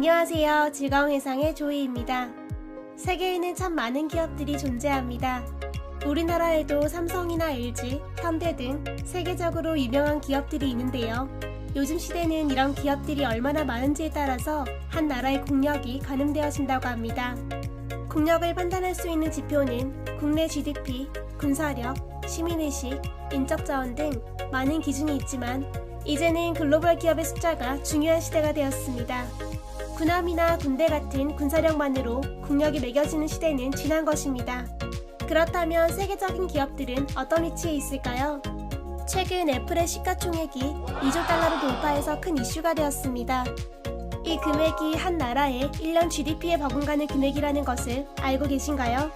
안녕하세요. 즐거운 회상의 조이입니다. 세계에는 참 많은 기업들이 존재합니다. 우리나라에도 삼성이나 LG, 현대 등 세계적으로 유명한 기업들이 있는데요. 요즘 시대는 이런 기업들이 얼마나 많은지에 따라서 한 나라의 국력이 가늠되어진다고 합니다. 국력을 판단할 수 있는 지표는 국내 GDP, 군사력, 시민의식, 인적자원 등 많은 기준이 있지만 이제는 글로벌 기업의 숫자가 중요한 시대가 되었습니다. 군함이나 군대 같은 군사력만으로 국력이 매겨지는 시대는 지난 것입니다. 그렇다면 세계적인 기업들은 어떤 위치에 있을까요? 최근 애플의 시가총액이 2조 달러를 돌파해서 큰 이슈가 되었습니다. 이 금액이 한 나라의 1년 GDP에 버금가는 금액이라는 것을 알고 계신가요?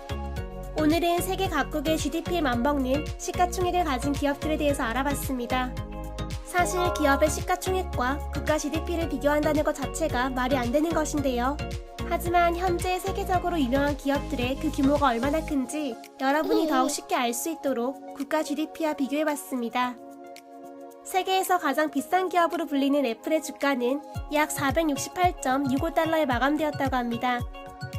오늘은 세계 각국의 GDP에 맞먹는 시가총액을 가진 기업들에 대해서 알아봤습니다. 사실 기업의 시가총액과 국가 GDP를 비교한다는 것 자체가 말이 안 되는 것인데요. 하지만 현재 세계적으로 유명한 기업들의 그 규모가 얼마나 큰지 여러분이 더욱 쉽게 알 수 있도록 국가 GDP와 비교해봤습니다. 세계에서 가장 비싼 기업으로 불리는 애플의 주가는 약 468.65달러에 마감되었다고 합니다.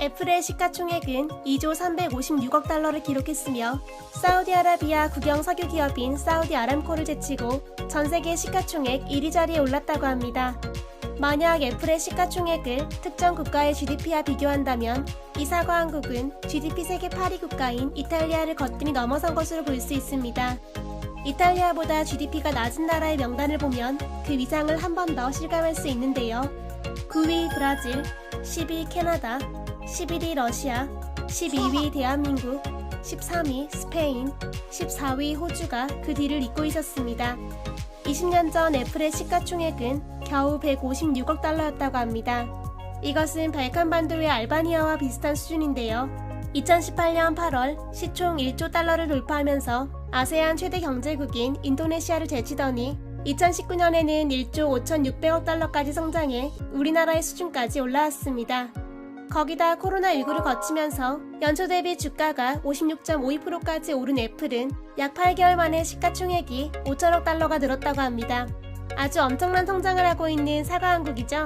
애플의 시가총액은 2조 356억 달러를 기록했으며 사우디아라비아 국영 석유 기업인 사우디 아람코를 제치고 전세계 시가총액 1위 자리에 올랐다고 합니다. 만약 애플의 시가총액을 특정 국가의 GDP와 비교한다면 이 사과한국은 GDP 세계 8위 국가인 이탈리아를 거뜬히 넘어선 것으로 볼 수 있습니다. 이탈리아보다 GDP가 낮은 나라의 명단을 보면 그 위상을 한 번 더 실감할 수 있는데요. 9위 브라질, 10위 캐나다, 11위 러시아, 12위 대한민국, 13위 스페인, 14위 호주가 그 뒤를 잇고 있었습니다. 20년 전 애플의 시가총액은 겨우 156억 달러였다고 합니다. 이것은 발칸반도의 알바니아와 비슷한 수준인데요. 2018년 8월 시총 1조 달러를 돌파하면서 아세안 최대 경제국인 인도네시아를 제치더니 2019년에는 1조 5,600억 달러까지 성장해 우리나라의 수준까지 올라왔습니다. 거기다 코로나19를 거치면서 연초 대비 주가가 56.52%까지 오른 애플은 약 8개월 만에 시가총액이 5천억 달러가 늘었다고 합니다. 아주 엄청난 성장을 하고 있는 사과한국이죠.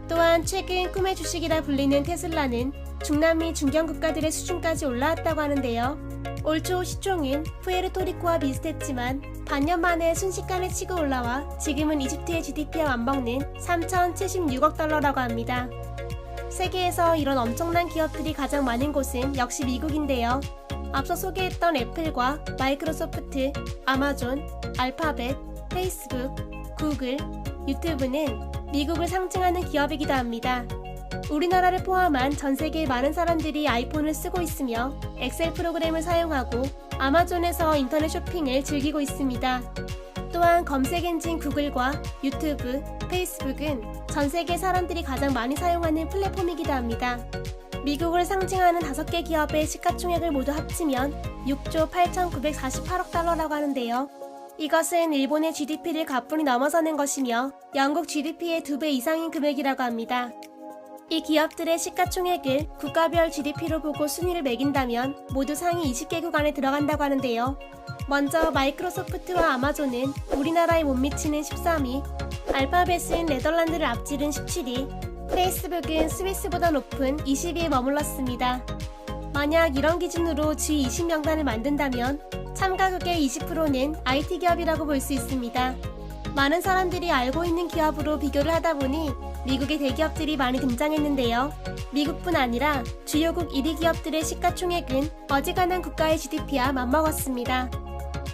또한 최근 꿈의 주식이라 불리는 테슬라는 중남미 중견 국가들의 수준까지 올라왔다고 하는데요. 올 초 시총은 푸에르토리코와 비슷했지만 반년 만에 순식간에 치고 올라와 지금은 이집트의 GDP와 맞먹는 3,076억 달러라고 합니다. 세계에서 이런 엄청난 기업들이 가장 많은 곳은 역시 미국인데요. 앞서 소개했던 애플과 마이크로소프트, 아마존, 알파벳, 페이스북, 구글, 유튜브는 미국을 상징하는 기업이기도 합니다. 우리나라를 포함한 전 세계의 많은 사람들이 아이폰을 쓰고 있으며 엑셀 프로그램을 사용하고 아마존에서 인터넷 쇼핑을 즐기고 있습니다. 또한 검색 엔진 구글과 유튜브, 페이스북은 전 세계 사람들이 가장 많이 사용하는 플랫폼이기도 합니다. 미국을 상징하는 5개 기업의 시가총액을 모두 합치면 6조 8,948억 달러라고 하는데요. 이것은 일본의 GDP를 가뿐히 넘어서는 것이며 영국 GDP의 2배 이상인 금액이라고 합니다. 이 기업들의 시가총액을 국가별 GDP로 보고 순위를 매긴다면 모두 상위 20개국 안에 들어간다고 하는데요. 먼저 마이크로소프트와 아마존은 우리나라에 못 미치는 13위, 알파벳은 네덜란드를 앞지른 17위, 페이스북은 스위스보다 높은 20위에 머물렀습니다. 만약 이런 기준으로 G20 명단을 만든다면 참가국의 20%는 IT 기업이라고 볼 수 있습니다. 많은 사람들이 알고 있는 기업으로 비교를 하다 보니 미국의 대기업들이 많이 등장했는데요. 미국뿐 아니라 주요국 1위 기업들의 시가총액은 어지간한 국가의 GDP와 맞먹었습니다.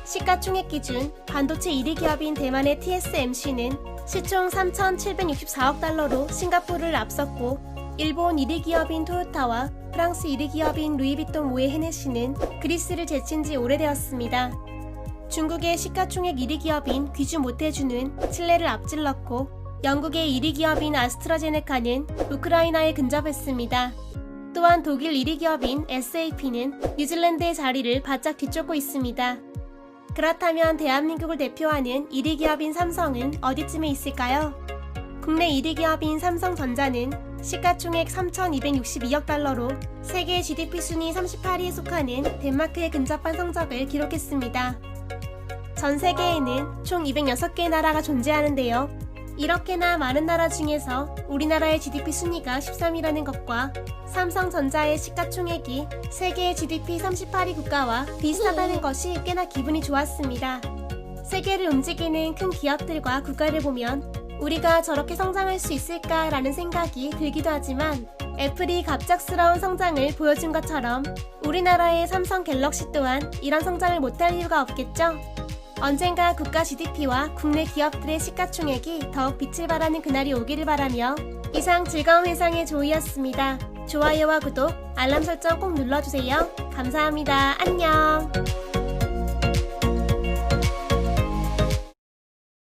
시가총액 기준 반도체 1위 기업인 대만의 TSMC는 시총 3,764억 달러로 싱가포르를 앞섰고 일본 1위 기업인 토요타와 프랑스 1위 기업인 루이비통 모의 헤네시는 그리스를 제친 지 오래되었습니다. 중국의 시가총액 1위 기업인 귀주 모테주는 칠레를 앞질렀고 영국의 1위 기업인 아스트라제네카는 우크라이나에 근접했습니다. 또한 독일 1위 기업인 SAP는 뉴질랜드의 자리를 바짝 뒤쫓고 있습니다. 그렇다면 대한민국을 대표하는 1위 기업인 삼성은 어디쯤에 있을까요? 국내 1위 기업인 삼성전자는 시가총액 3,262억 달러로 세계 GDP 순위 38위에 속하는 덴마크에 근접한 성적을 기록했습니다. 전 세계에는 총 206개의 나라가 존재하는데요. 이렇게나 많은 나라 중에서 우리나라의 GDP 순위가 13위라는 것과 삼성전자의 시가총액이 세계 GDP 38위 국가와 비슷하다는 것이 꽤나 기분이 좋았습니다. 세계를 움직이는 큰 기업들과 국가를 보면 우리가 저렇게 성장할 수 있을까라는 생각이 들기도 하지만 애플이 갑작스러운 성장을 보여준 것처럼 우리나라의 삼성 갤럭시 또한 이런 성장을 못할 이유가 없겠죠. 언젠가 국가 GDP와 국내 기업들의 시가총액이 더욱 빛을 발하는 그날이 오기를 바라며 이상 즐거운 회상의 조이였습니다. 좋아요와 구독, 알람 설정 꼭 눌러주세요. 감사합니다. 안녕.